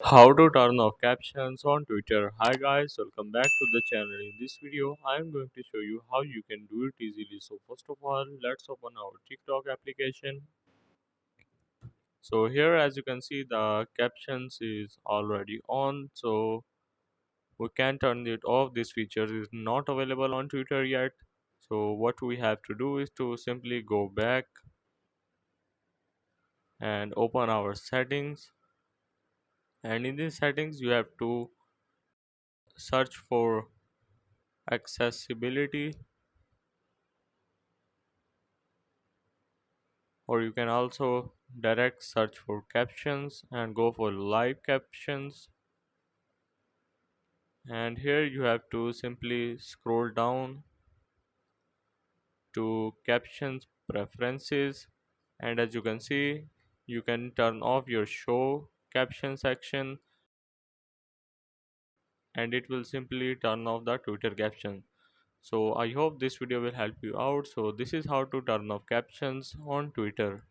How to turn off captions on Twitter. Hi guys, welcome back to the channel. In this video, I am going to show you how you can do it easily. So first of all, let's open our TikTok application. So here as you can see the captions is already on. So we can turn it off. This feature is not available on Twitter yet. So what we have to do is to simply go back and open our settings. And in these settings you have to search for accessibility, or you can also direct search for captions and go for live captions. And here you have to simply scroll down to captions preferences, and as you can see you can turn off your show caption section and it will simply turn off the Twitter caption. So I hope this video will help you out. So this is how to turn off captions on Twitter.